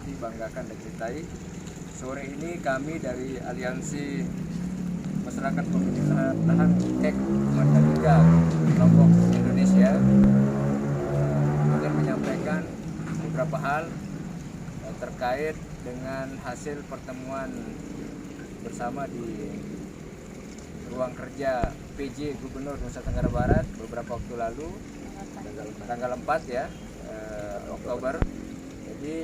hormati, banggakan dan cintai. Sore ini kami dari Aliansi Masyarakat Pemilik Lahan KEK Mandalika Lombok Indonesia ingin menyampaikan beberapa hal terkait dengan hasil pertemuan bersama di ruang kerja PJ Gubernur Nusa Tenggara Barat beberapa waktu lalu, tanggal 4 ya, Oktober. Jadi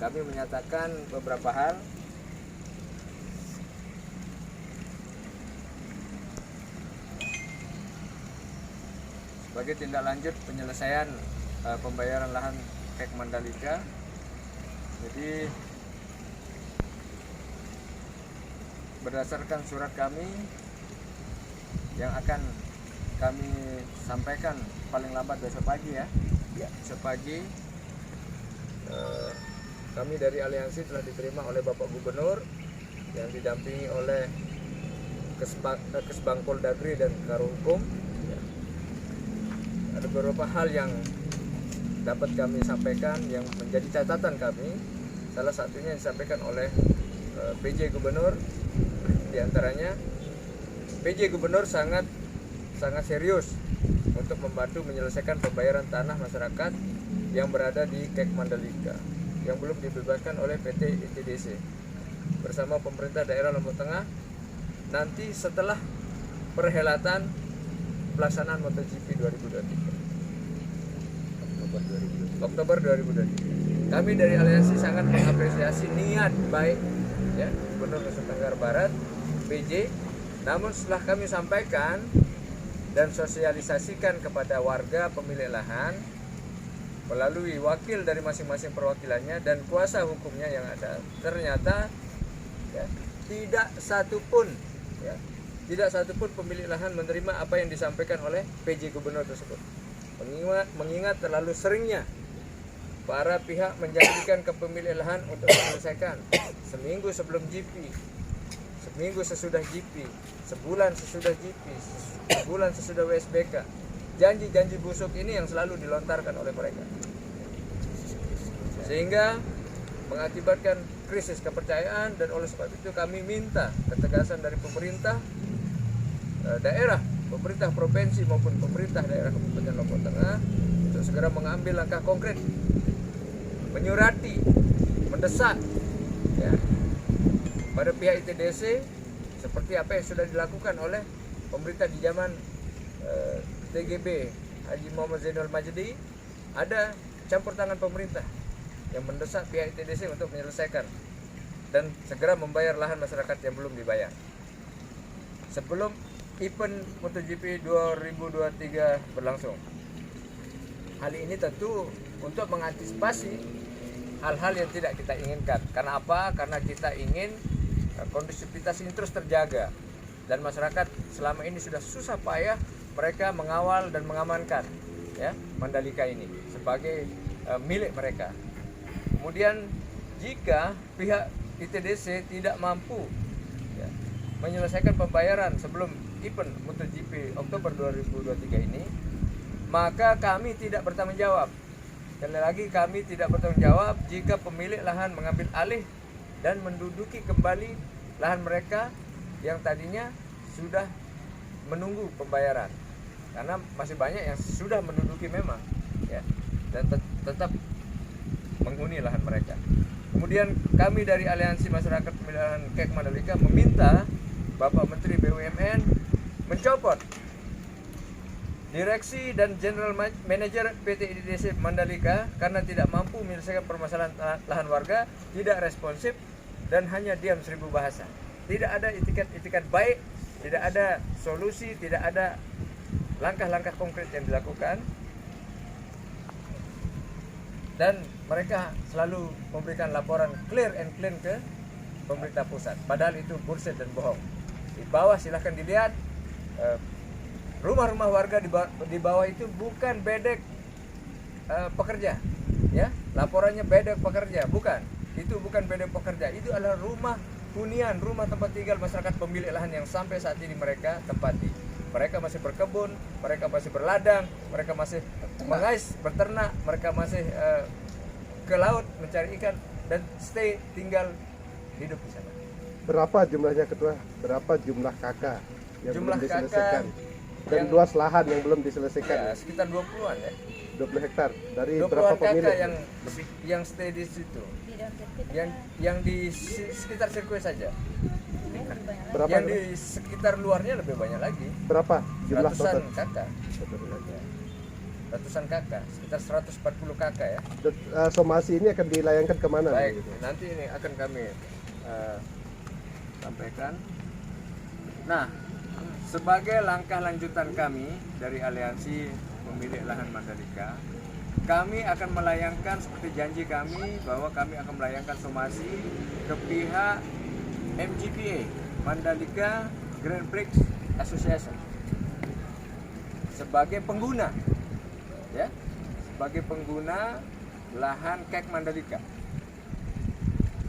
kami menyatakan beberapa hal sebagai tindak lanjut penyelesaian pembayaran lahan KEK Mandalika. Jadi berdasarkan surat kami yang akan kami sampaikan paling lambat besok pagi ya. Besok pagi kami dari aliansi telah diterima oleh Bapak Gubernur yang didampingi oleh Kesbang Poldagri dan Karohukum. Ada beberapa hal yang dapat kami sampaikan yang menjadi catatan kami. Salah satunya yang disampaikan oleh PJ Gubernur, diantaranya PJ Gubernur sangat serius untuk membantu menyelesaikan pembayaran tanah masyarakat yang berada di KEK Mandalika yang belum dibebaskan oleh PT ITDC bersama pemerintah daerah Lombok Tengah nanti setelah perhelatan pelaksanaan MotoGP 2023 Oktober 2023. Kami dari aliansi sangat mengapresiasi niat baik ya Gubernur Nusa Tenggara Barat PJ, namun setelah kami sampaikan dan sosialisasikan kepada warga pemilik lahan melalui wakil dari masing-masing perwakilannya dan kuasa hukumnya yang ada, ternyata ya, tidak satupun pemilik lahan menerima apa yang disampaikan oleh PJ Gubernur tersebut. Mengingat terlalu seringnya para pihak menjanjikan ke pemilik lahan untuk menyelesaikan seminggu sebelum GP, seminggu sesudah GP, sebulan sesudah GP, sebulan sesudah WSBK. Janji-janji busuk ini yang selalu dilontarkan oleh mereka, sehingga mengakibatkan krisis kepercayaan. Dan oleh sebab itu kami minta ketegasan dari pemerintah daerah, pemerintah provinsi maupun pemerintah daerah Kabupaten Lombok Tengah untuk segera mengambil langkah konkret, menyurati, mendesak ya, pada pihak ITDC seperti apa yang sudah dilakukan oleh pemerintah di zaman TGB Haji Muhammad Zainul Majdi. Ada campur tangan pemerintah yang mendesak pihak ITDC untuk menyelesaikan dan segera membayar lahan masyarakat yang belum dibayar sebelum event MotoGP 2023 berlangsung. Hal ini tentu untuk mengantisipasi hal-hal yang tidak kita inginkan. Karena apa? Karena kita ingin kondusivitas ini terus terjaga dan masyarakat selama ini sudah susah payah mereka mengawal dan mengamankan ya Mandalika ini sebagai milik mereka. Kemudian jika pihak ITDC tidak mampu ya, menyelesaikan pembayaran sebelum event MotoGP Oktober 2023 ini, maka kami tidak bertanggung jawab. Sekali lagi, kami tidak bertanggung jawab jika pemilik lahan mengambil alih dan menduduki kembali lahan mereka yang tadinya sudah menunggu pembayaran, karena masih banyak yang sudah menduduki memang ya, dan tetap menghuni lahan mereka. Kemudian kami dari Aliansi Masyarakat Pemilik Lahan KEK Mandalika meminta Bapak Menteri BUMN mencopot direksi dan general manager PT ITDC Mandalika karena tidak mampu menyelesaikan permasalahan lahan warga, tidak responsif dan hanya diam seribu bahasa. Tidak ada itikat baik, tidak ada solusi, tidak ada langkah-langkah konkret yang dilakukan, dan mereka selalu memberikan laporan clear and clean ke pemerintah pusat, padahal itu bullshit dan bohong. Di bawah silahkan dilihat, rumah-rumah warga di bawah itu bukan bedek pekerja ya, laporannya bedek pekerja, bukan, itu bukan bedek pekerja, itu adalah rumah hunian, rumah tempat tinggal masyarakat pemilik lahan yang sampai saat ini mereka tempati. Mereka masih berkebun, mereka masih berladang, mereka masih mengais, berternak, mereka masih ke laut mencari ikan dan stay tinggal hidup di sana. Berapa jumlahnya ketua? Berapa jumlah kakak yang Jumlah belum kakak diselesaikan? Dan yang- luas lahan yang belum diselesaikan? Ya, sekitar 20-an ya. 20 hektar. Dari 20-an berapa kakak pemilik? yang stay di situ. Yang di sekitar sirkuit saja. Berapa? Yang di sekitar luarnya lebih banyak lagi. Berapa jumlah Ratusan total? kakak. Ratusan kakak, sekitar 140 kakak ya. Dan, somasi ini akan dilayangkan kemana? Baik, Gitu? nanti ini akan kami sampaikan. Nah, sebagai langkah lanjutan kami dari Aliansi Pemilik Lahan Mandalika, kami akan melayangkan seperti janji kami bahwa kami akan melayangkan somasi ke pihak MGPA, Mandalika Grand Prix Association, sebagai pengguna, ya, sebagai pengguna lahan kek Mandalika.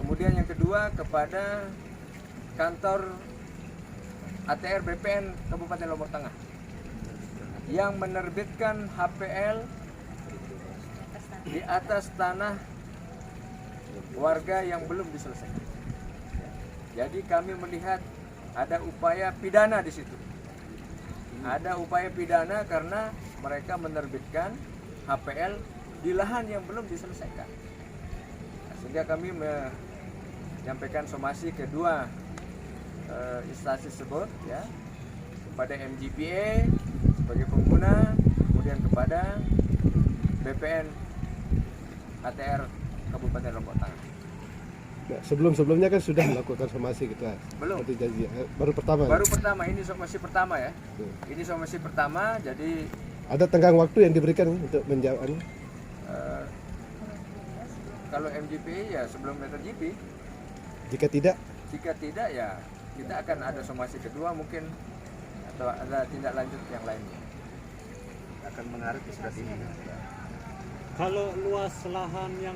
Kemudian yang kedua kepada kantor ATR BPN Kabupaten Lombok Tengah yang menerbitkan HPL di atas tanah warga yang belum diselesaikan. Jadi kami melihat ada upaya pidana di situ. Ada upaya pidana karena mereka menerbitkan HPL di lahan yang belum diselesaikan. Nah, sehingga kami menyampaikan somasi kedua instansi tersebut, ya, kepada MGPA sebagai pengguna, kemudian kepada BPN ATR Kabupaten Lombok Tengah. Nah, sebelumnya kan sudah melakukan somasi gitu. Belum. Seperti janji. Baru pertama. Baru pertama, ini somasi pertama ya. Ini somasi pertama, jadi Ada tenggang waktu yang diberikan untuk menjawab. kalau MGPA ya sebelum MotoGP. Jika tidak, Jika tidak ya kita akan ada somasi kedua mungkin, atau ada tindak lanjut yang lainnya. Akan mengarah ke surat ini. Kalau luas lahan yang